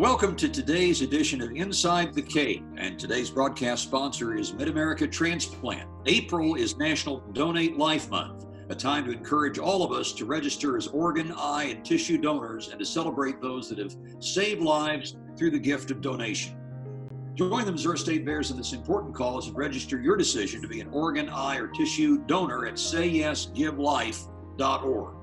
Welcome to today's edition of Inside the Cave, and today's broadcast sponsor is MidAmerica Transplant. April is National Donate Life Month, a time to encourage all of us to register as organ, eye, and tissue donors and to celebrate those that have saved lives through the gift of donation. Join the Missouri State Bears in this important cause and register your decision to be an organ, eye, or tissue donor at sayyesgivelife.org.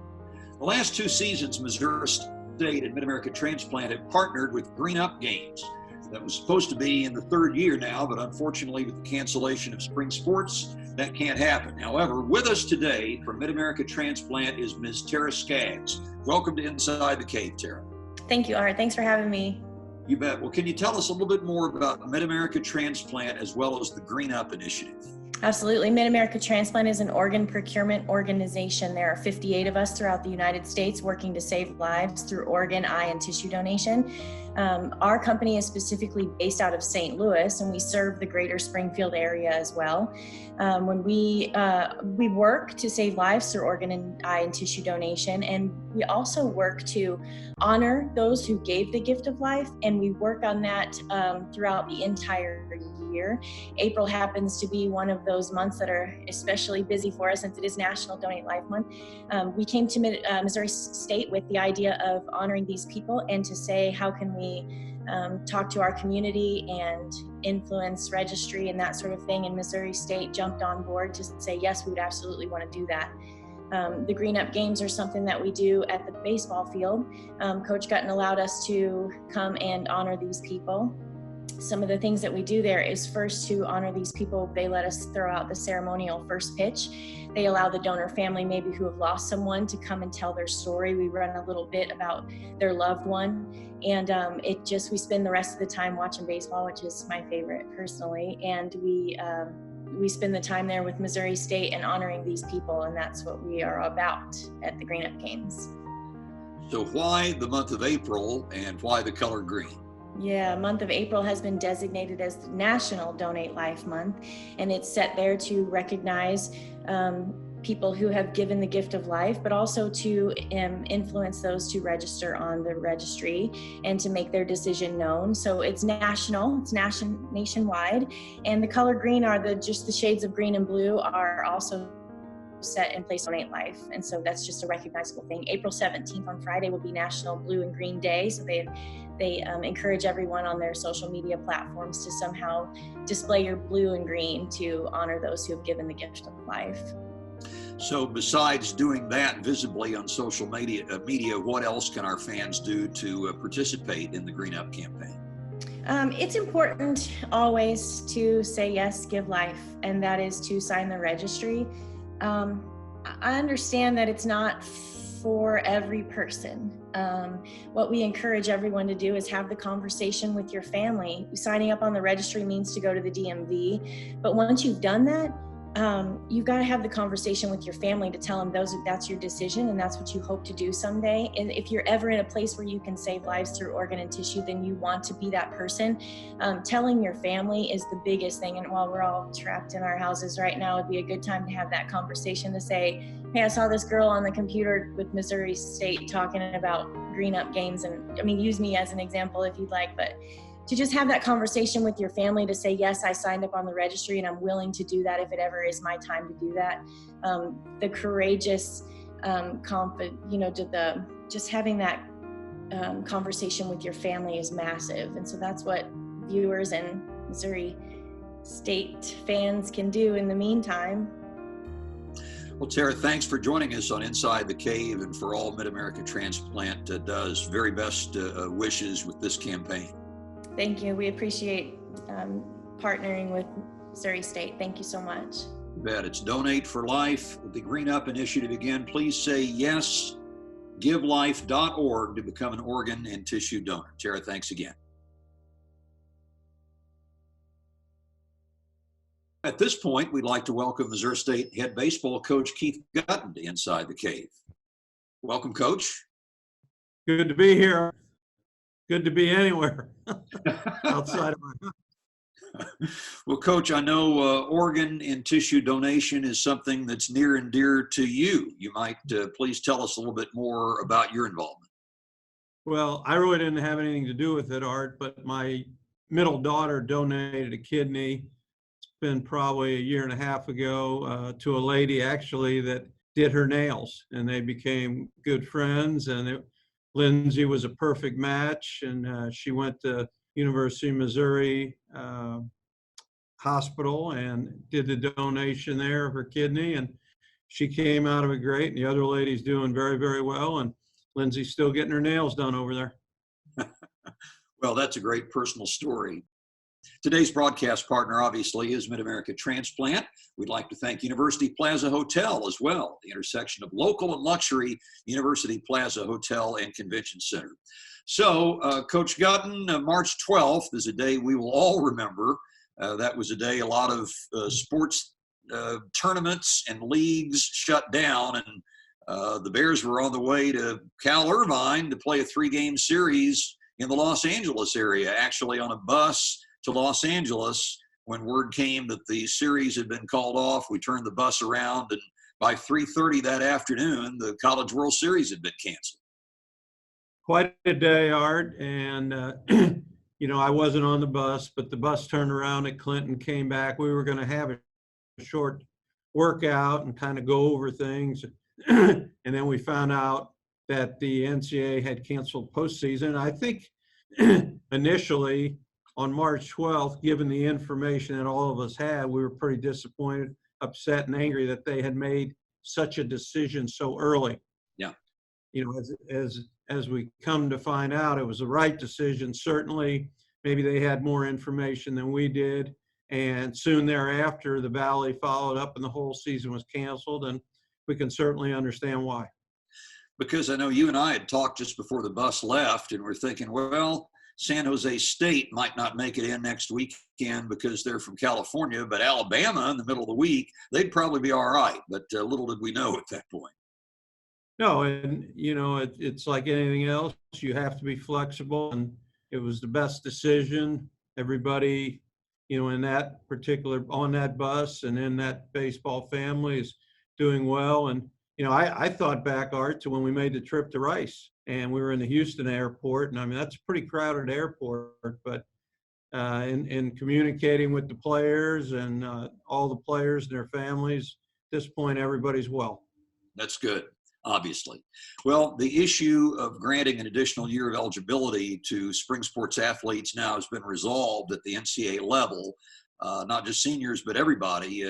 The last two seasons, Missouri State and MidAmerica Transplant have partnered with Green Up Games. That was supposed to be in the third year now, but unfortunately with the cancellation of spring sports, that can't happen. However, with us today from MidAmerica Transplant is Ms. Tara Skaggs. Welcome to Inside the Cave, Tara. Thank you, Art. Thanks for having me. You bet. Well, can you tell us a little bit more about MidAmerica Transplant as well as the Green Up Initiative? Absolutely. MidAmerica Transplant is an organ procurement organization. There are 58 of us throughout the United States working to save lives through organ, eye, and tissue donation. Our company is specifically based out of St. Louis, and we serve the greater Springfield area as well. When we work to save lives through organ and eye and tissue donation, and we also work to honor those who gave the gift of life, and we work on that throughout the entire year. April happens to be one of those months that are especially busy for us since it is National Donate Life Month. We came to Missouri State with the idea of honoring these people and to say, how can we talk to our community and influence registry and that sort of thing. And Missouri State jumped on board to say, yes, we would absolutely want to do that. The Green Up Games are something that we do at the baseball field. Coach Guttin allowed us to come and honor these people. Some of the things that we do there is first to honor these people. They let us throw out the ceremonial first pitch. They allow the donor family maybe who have lost someone to come and tell their story. We run a little bit about their loved one, and we spend the rest of the time watching baseball, which is my favorite personally, and we spend the time there with Missouri State and honoring these people, and that's what we are about at the Green Up Games. So why the month of April and why the color green? Yeah, month of April has been designated as National Donate Life Month, and it's set there to recognize people who have given the gift of life, but also to influence those to register on the registry and to make their decision known. So it's national, it's nationwide, and the color green are just the shades of green and blue are also set in place to donate life, and so that's just a recognizable thing. April 17th on Friday will be National Blue and Green Day, so they encourage everyone on their social media platforms to somehow display your blue and green to honor those who have given the gift of life. So besides doing that visibly on social media, what else can our fans do to participate in the Green Up campaign? It's important always to say yes, give life, and that is to sign the registry. I understand that it's not for every person. What we encourage everyone to do is have the conversation with your family. Signing up on the registry means to go to the DMV, but once you've done that, you've got to have the conversation with your family to tell them that's your decision and that's what you hope to do someday. And if you're ever in a place where you can save lives through organ and tissue, then you want to be that person. Telling your family is the biggest thing. And while we're all trapped in our houses right now, it'd be a good time to have that conversation to say, hey, I saw this girl on the computer with Missouri State talking about Green Up Games. And I mean, use me as an example if you'd like, but to just have that conversation with your family to say, yes, I signed up on the registry and I'm willing to do that if it ever is my time to do that. The courageous, just having that conversation with your family is massive. And so that's what viewers and Missouri State fans can do in the meantime. Well, Tara, thanks for joining us on Inside the Cave, and for all MidAmerica Transplant does. Very best wishes with this campaign. Thank you. We appreciate partnering with Missouri State. Thank you so much. You bet. It's Donate for Life with the Green Up Initiative. Again, please say yes, givelife.org to become an organ and tissue donor. Tara, thanks again. At this point, we'd like to welcome Missouri State head baseball coach Keith Guttin to Inside the Cave. Welcome, Coach. Good to be here. Good to be anywhere outside of my house. Well, Coach, I know organ and tissue donation is something that's near and dear to you. You might please tell us a little bit more about your involvement. Well, I really didn't have anything to do with it, Art, but my middle daughter donated a kidney. It's been probably a year and a half ago to a lady actually that did her nails, and they became good friends. And Lindsay was a perfect match, and she went to University of Missouri Hospital and did the donation there of her kidney, and she came out of it great. And the other lady's doing very, very well, and Lindsay's still getting her nails done over there. Well, that's a great personal story. Today's broadcast partner, obviously, is MidAmerica Transplant. We'd like to thank University Plaza Hotel as well, the intersection of local and luxury, University Plaza Hotel and Convention Center. So, Coach Guttin, March 12th is a day we will all remember. That was a day a lot of sports tournaments and leagues shut down, and the Bears were on the way to Cal Irvine to play a 3-game series in the Los Angeles area, actually on a bus to Los Angeles. When word came that the series had been called off, we turned the bus around, and by 3:30 that afternoon, the College World Series had been canceled. Quite a day, Art, and I wasn't on the bus, but the bus turned around at Clinton, came back. We were going to have a short workout and kind of go over things, and then we found out that the NCAA had canceled postseason. I think initially on March 12th, given the information that all of us had, we were pretty disappointed, upset, and angry that they had made such a decision so early. Yeah. As we come to find out, it was the right decision. Certainly, maybe they had more information than we did. And soon thereafter, the Valley followed up and the whole season was canceled. And we can certainly understand why. Because I know you and I had talked just before the bus left, and we're thinking, well, San Jose State might not make it in next weekend because they're from California, but Alabama in the middle of the week, they'd probably be all right. But little did we know at that point. No, and it's like anything else. You have to be flexible, and it was the best decision. Everybody, in that particular, on that bus and in that baseball family is doing well. And I thought back, Art, to when we made the trip to Rice, and we were in the Houston airport, and I mean that's a pretty crowded airport, but in communicating with the players and all the players and their families, at this point everybody's well. That's good. Obviously. Well, the issue of granting an additional year of eligibility to spring sports athletes now has been resolved at the NCAA level, not just seniors, but everybody.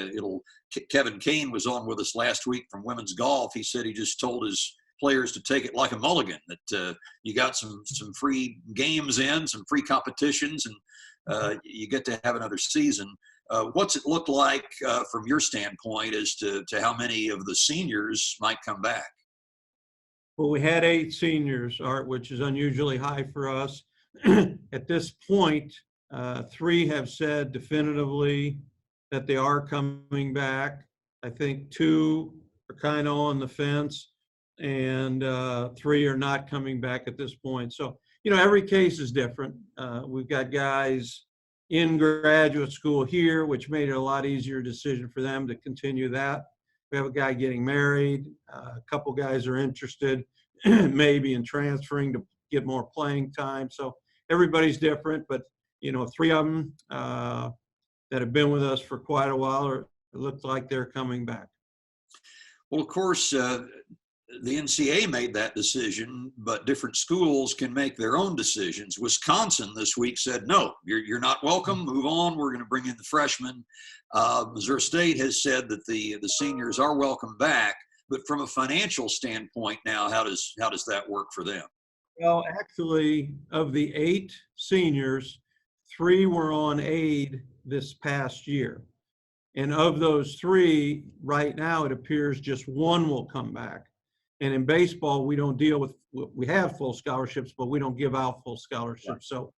Kevin Kane was on with us last week from women's golf. He said he just told his players to take it like a mulligan, that you got some free games in, some free competitions, and you get to have another season. What's it look like from your standpoint as to how many of the seniors might come back? Well, we had 8 seniors, Art, which is unusually high for us. At this point, 3 have said definitively that they are coming back. I think 2 are kind of on the fence, and 3 are not coming back at this point. So, every case is different. We've got guys in graduate school here, which made it a lot easier decision for them to continue that. We have a guy getting married. A couple guys are interested maybe in transferring to get more playing time. So everybody's different, but 3 of them that have been with us for quite a while, it looks like they're coming back. Well, of course, the NCAA made that decision, but different schools can make their own decisions. Wisconsin this week said, no, you're not welcome. Move on. We're going to bring in the freshmen. Missouri State has said that the seniors are welcome back. But from a financial standpoint now, how does that work for them? Well, actually, of the 8 seniors, 3 were on aid this past year. And of those 3, right now, it appears just 1 will come back. And in baseball, we don't deal with, we have full scholarships, but we don't give out full scholarships. So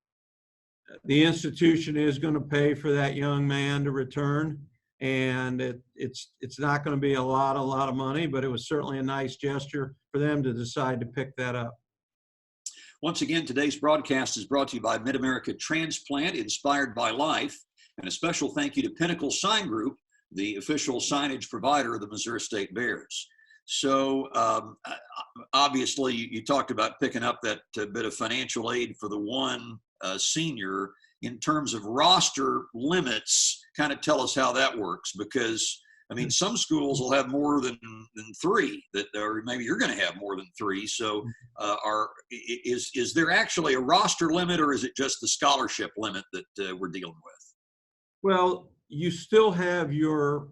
the institution is going to pay for that young man to return. And it's not going to be a lot of money, but it was certainly a nice gesture for them to decide to pick that up. Once again, today's broadcast is brought to you by MidAmerica Transplant, inspired by life. And a special thank you to Pinnacle Sign Group, the official signage provider of the Missouri State Bears. So obviously, you talked about picking up that bit of financial aid for the one senior. In terms of roster limits, kind of tell us how that works, because I mean, some schools will have more than three, or maybe you're going to have more than three. So, is there actually a roster limit, or is it just the scholarship limit that we're dealing with? Well, you still have your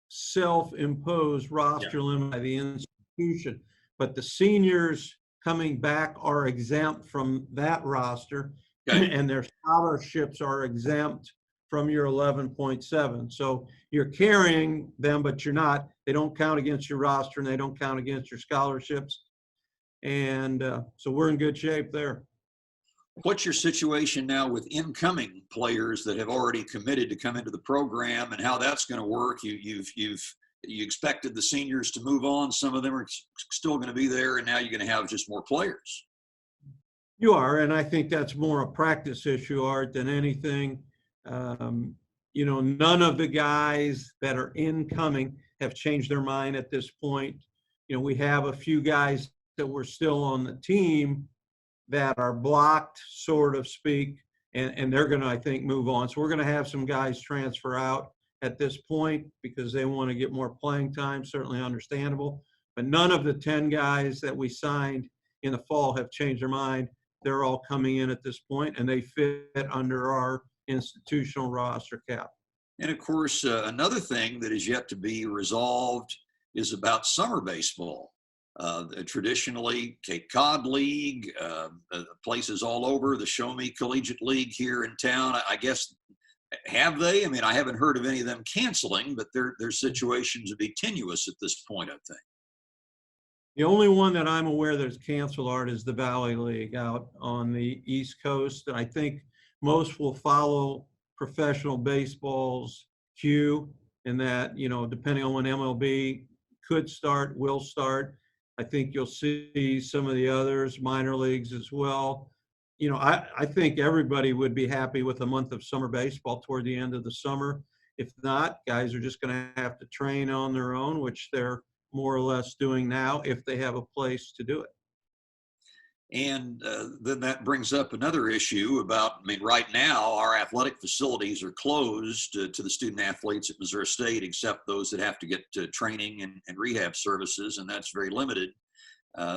self-imposed roster limit by the institution, but the seniors coming back are exempt from that roster, and their scholarships are exempt from your 11.7. So you're carrying them, but they don't count against your roster, and they don't count against your scholarships. And so we're in good shape there. What's your situation now with incoming players that have already committed to come into the program, and how that's going to work? You expected the seniors to move on. Some of them are still going to be there, and now you're going to have just more players. You are, and I think that's more a practice issue, Art, than anything. None of the guys that are incoming have changed their mind at this point. We have a few guys that were still on the team that are blocked, so to speak, and they're going to, I think, move on. So we're going to have some guys transfer out at this point because they want to get more playing time, certainly understandable. But none of the 10 guys that we signed in the fall have changed their mind. They're all coming in at this point, and they fit under our institutional roster cap. And of course, another thing that is yet to be resolved is about summer baseball. Traditionally, Cape Cod League, places all over, the Show Me Collegiate League here in town, I guess, have they? I mean, I haven't heard of any of them canceling, but their situations would be tenuous at this point, I think. The only one that I'm aware that's canceled, Art, is the Valley League out on the East Coast. And I think most will follow professional baseball's cue in that, depending on when MLB could start, will start. I think you'll see some of the others, minor leagues as well. I think everybody would be happy with a month of summer baseball toward the end of the summer. If not, guys are just going to have to train on their own, which they're more or less doing now if they have a place to do it. And then that brings up another issue about, right now our athletic facilities are closed to the student athletes at Missouri State, except those that have to get training and rehab services, and that's very limited.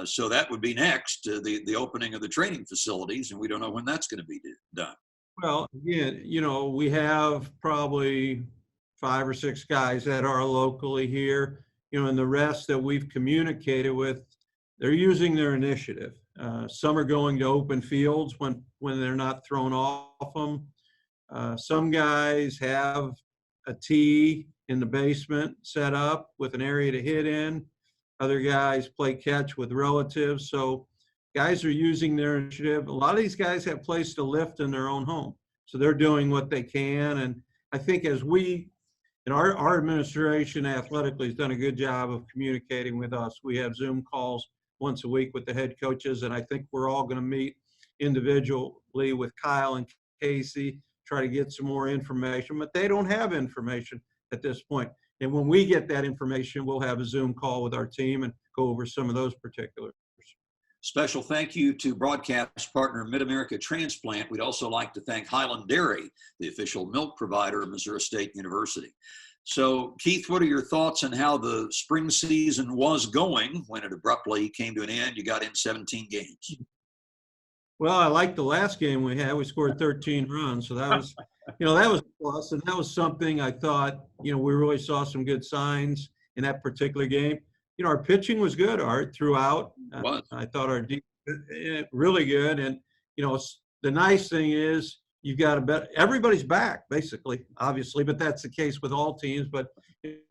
So that would be next, the opening of the training facilities, and we don't know when that's going to be done. Well, again, we have probably 5 or 6 guys that are locally here, and the rest that we've communicated with, they're using their initiative. Some are going to open fields when they're not thrown off them. Some guys have a tee in the basement set up with an area to hit in. Other guys play catch with relatives. So guys are using their initiative. A lot of these guys have place to lift in their own home. So they're doing what they can. And I think as our administration athletically has done a good job of communicating with us. We have Zoom calls once a week with the head coaches, and I think we're all going to meet individually with Kyle and Casey, try to get some more information, but they don't have information at this point. And when we get that information, we'll have a Zoom call with our team and go over some of those particulars. Special thank you to broadcast partner MidAmerica Transplant. We'd also like to thank Highland Dairy, the official milk provider of Missouri State University. So, Keith, what are your thoughts on how the spring season was going when it abruptly came to an end? You got in 17 games. Well, I liked the last game we had. We scored 13 runs, so that was, that was a plus, and that was something I thought, we really saw some good signs in that particular game. Our pitching was good, Art, throughout. I thought our defense really good, and the nice thing is you've got to bet everybody's back, basically, obviously, but that's the case with all teams. But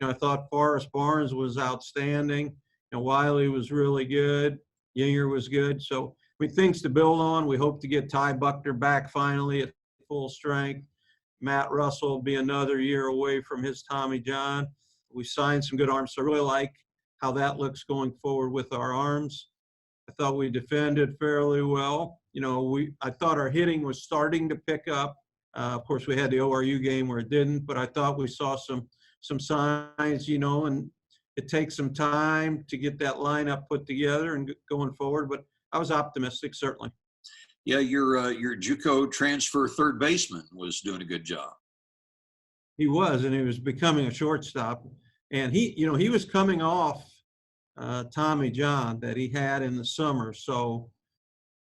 I thought Forrest Barnes was outstanding. Wiley was really good. Yinger was good. So things to build on. We hope to get Ty Buckner back finally at full strength. Matt Russell will be another year away from his Tommy John. We signed some good arms, so I really like how that looks going forward with our arms. I thought we defended fairly well. I thought our hitting was starting to pick up. Of course, we had the ORU game where it didn't, but I thought we saw some signs, and it takes some time to get that lineup put together and going forward, but I was optimistic, certainly. Yeah, your JUCO transfer third baseman was doing a good job. He was, and he was becoming a shortstop. And he was coming off Tommy John that he had in the summer. So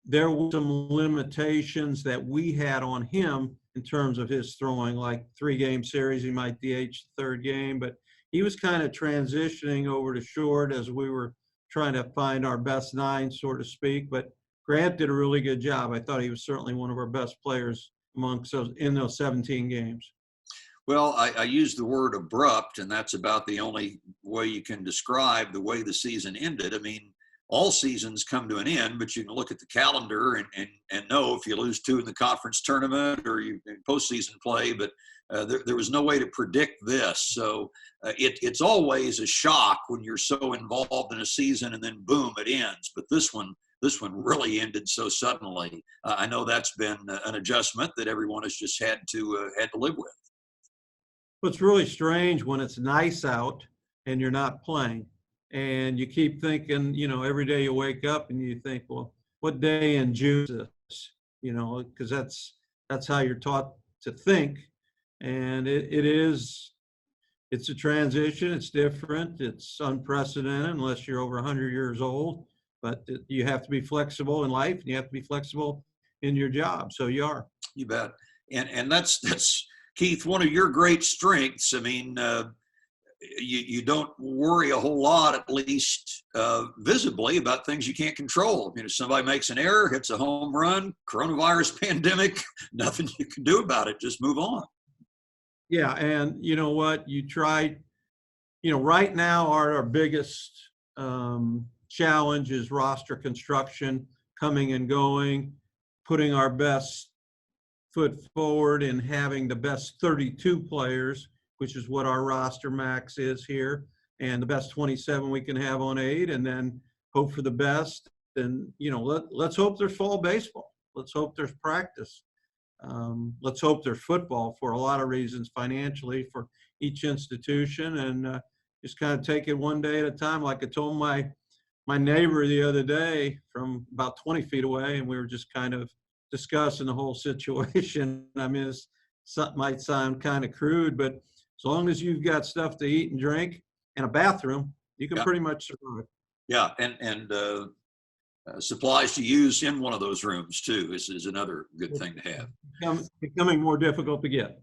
there were some limitations that we had on him in terms of his throwing, like 3-game series. He might DH the third game, but he was kind of transitioning over to short as we were trying to find our best 9, so to speak. But Grant did a really good job. I thought he was certainly one of our best players amongst those in those 17 games. Well, I use the word abrupt, and that's about the only way you can describe the way the season ended. I mean, all seasons come to an end, but you can look at the calendar and know if you lose 2 in the conference tournament or you in postseason play, but there was no way to predict this. So it's always a shock when you're so involved in a season and then boom, it ends. But this one really ended so suddenly. I know that's been an adjustment that everyone has just had to live with. It's really strange when it's nice out and you're not playing, and you keep thinking, every day you wake up and you think, well, what day in June is this? Because that's how you're taught to think, and it's a transition. It's different. It's unprecedented unless you're over 100 years old. But you have to be flexible in life, and you have to be flexible in your job. So you are. You bet. And that's Keith, one of your great strengths. I mean, you don't worry a whole lot, at least visibly, about things you can't control. If somebody makes an error, hits a home run, coronavirus pandemic, nothing you can do about it. Just move on. Yeah, and you know what? You try. Right now, our biggest challenge is roster construction, coming and going, putting our best foot forward and having the best 32 players, which is what our roster max is here, and the best 27 we can have on 8, and then hope for the best. And let's hope there's fall baseball. Let's hope there's practice. Let's hope there's football for a lot of reasons, financially for each institution, and just kind of take it one day at a time. Like I told my neighbor the other day from about 20 feet away, and we were just kind of discussing the whole situation. I mean, it might sound kind of crude, but as long as you've got stuff to eat and drink and a bathroom, you can pretty much survive. Yeah, and supplies to use in one of those rooms too is another good thing to have. Becoming more difficult to get.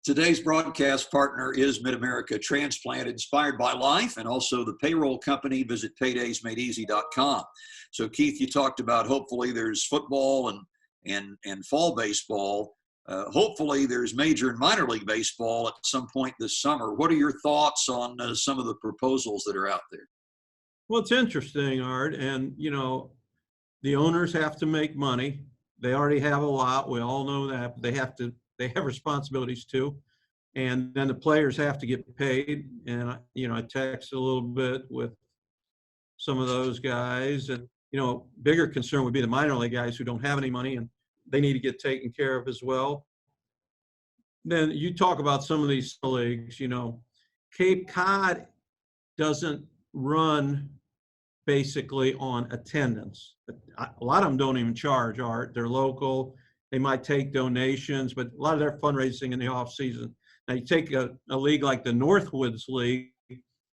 Today's broadcast partner is MidAmerica Transplant, inspired by life, and also the payroll company. Visit paydaysmadeeasy.com. So Keith, you talked about hopefully there's football and fall baseball. Hopefully there's major and minor league baseball at some point this summer. What are your thoughts on some of the proposals that are out there? Well, it's interesting, Art, and the owners have to make money. They already have a lot. We all know that, but they have responsibilities too. And then the players have to get paid. And I texted a little bit with some of those guys, and bigger concern would be the minor league guys who don't have any money, and they need to get taken care of as well. Then you talk about some of these leagues, Cape Cod doesn't run basically on attendance. A lot of them don't even charge, Art. They're local. They might take donations, but a lot of their fundraising in the off season. Now you take a league like the Northwoods League,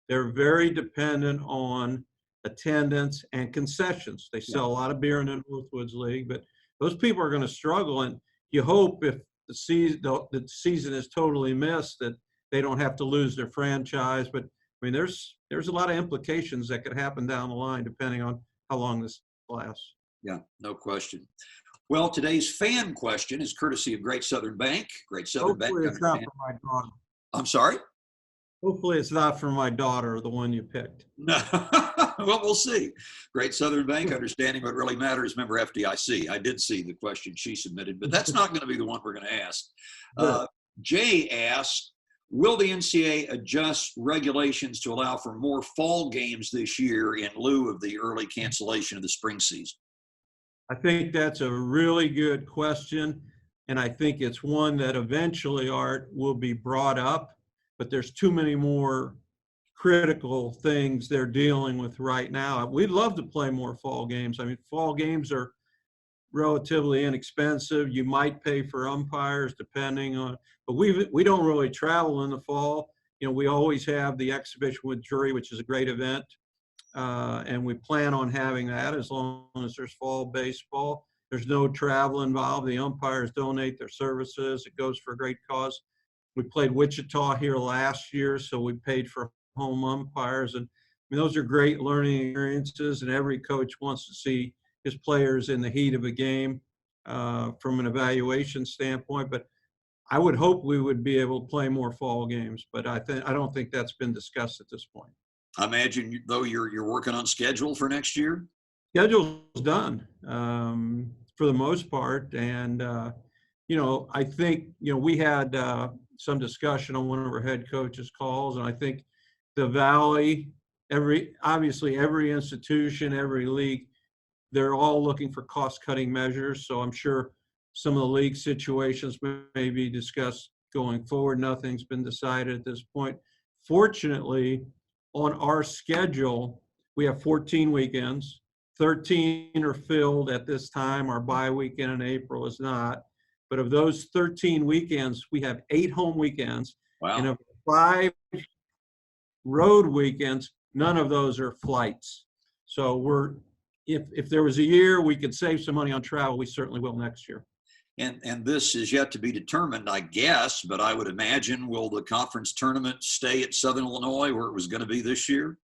they're very dependent on attendance and concessions. They sell a lot of beer in the Northwoods League, but those people are going to struggle. And you hope if the season is totally missed that they don't have to lose their franchise. But I mean, there's a lot of implications that could happen down the line depending on how long this lasts. Yeah, no question. Well, today's fan question is courtesy of Great Southern Bank. Great Southern Bank. Hopefully it's not for my daughter. I'm sorry? Hopefully it's not for my daughter, the one you picked. No. Well, we'll see. Great Southern Bank, understanding what really matters, member FDIC. I did see the question she submitted, but that's not going to be the one we're going to ask. Jay asked, will the NCAA adjust regulations to allow for more fall games this year in lieu of the early cancellation of the spring season? I think that's a really good question, and I think it's one that eventually, Art, will be brought up, but there's too many more critical things they're dealing with right now. We'd love to play more fall games. I mean, fall games are relatively inexpensive. You might pay for umpires depending on, but we don't really travel in the fall. You know, we always have the exhibition with jury, which is a great event. And we plan on having that as long as there's fall baseball. There's no travel involved. The umpires donate their services. It goes for a great cause. We played Wichita here last year, so we paid for home umpires. And I mean, those are great learning experiences, and every coach wants to see his players in the heat of a game from an evaluation standpoint. But I would hope we would be able to play more fall games, but I don't think that's been discussed at this point. I imagine, though, you're working on schedule for next year? Schedule's done for the most part. And, you know, I think, you know, we had some discussion on one of our head coaches' calls, and I think the Valley, obviously every institution, every league, they're all looking for cost-cutting measures. So I'm sure some of the league situations may be discussed going forward. Nothing's been decided at this point. Fortunately, on our schedule, we have 14 weekends. 13 are filled at this time. Our bye weekend in April is not. But of those 13 weekends, we have 8 home weekends. Wow. And of 5 road weekends, none of those are flights. So if there was a year we could save some money on travel, we certainly will next year. And this is yet to be determined, I guess, but I would imagine, will the conference tournament stay at Southern Illinois where it was going to be this year?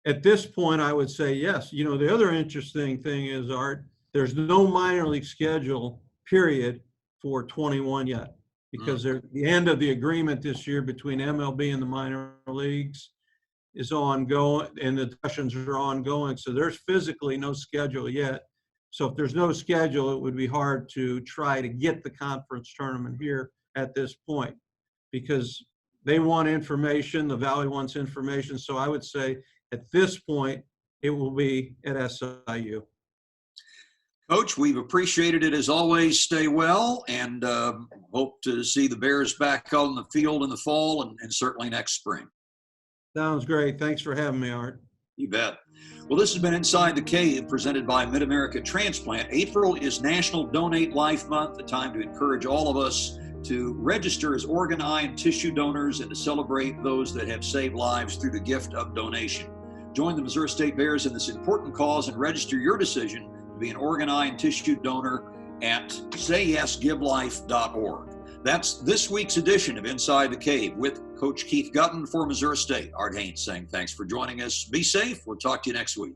At this point, I would say yes. You know, the other interesting thing is, Art, there's no minor league schedule, period, for 21 yet, because the end of the agreement this year between MLB and the minor leagues is ongoing, and the discussions are ongoing. So there's physically no schedule yet. So if there's no schedule, it would be hard to try to get the conference tournament here at this point, because they want information, the Valley wants information. So I would say at this point, it will be at SIU. Coach, we've appreciated it as always. Stay well, and hope to see the Bears back on the field in the fall and certainly next spring. Sounds great. Thanks for having me, Art. You bet. Well, this has been Inside the Cave, presented by MidAmerica Transplant. April is National Donate Life Month, a time to encourage all of us to register as organ, eye, and tissue donors and to celebrate those that have saved lives through the gift of donation. Join the Missouri State Bears in this important cause and register your decision to be an organ, eye, and tissue donor at sayyesgivelife.org. That's this week's edition of Inside the Cave with Coach Keith Guttin for Missouri State. Art Haynes saying thanks for joining us. Be safe. We'll talk to you next week.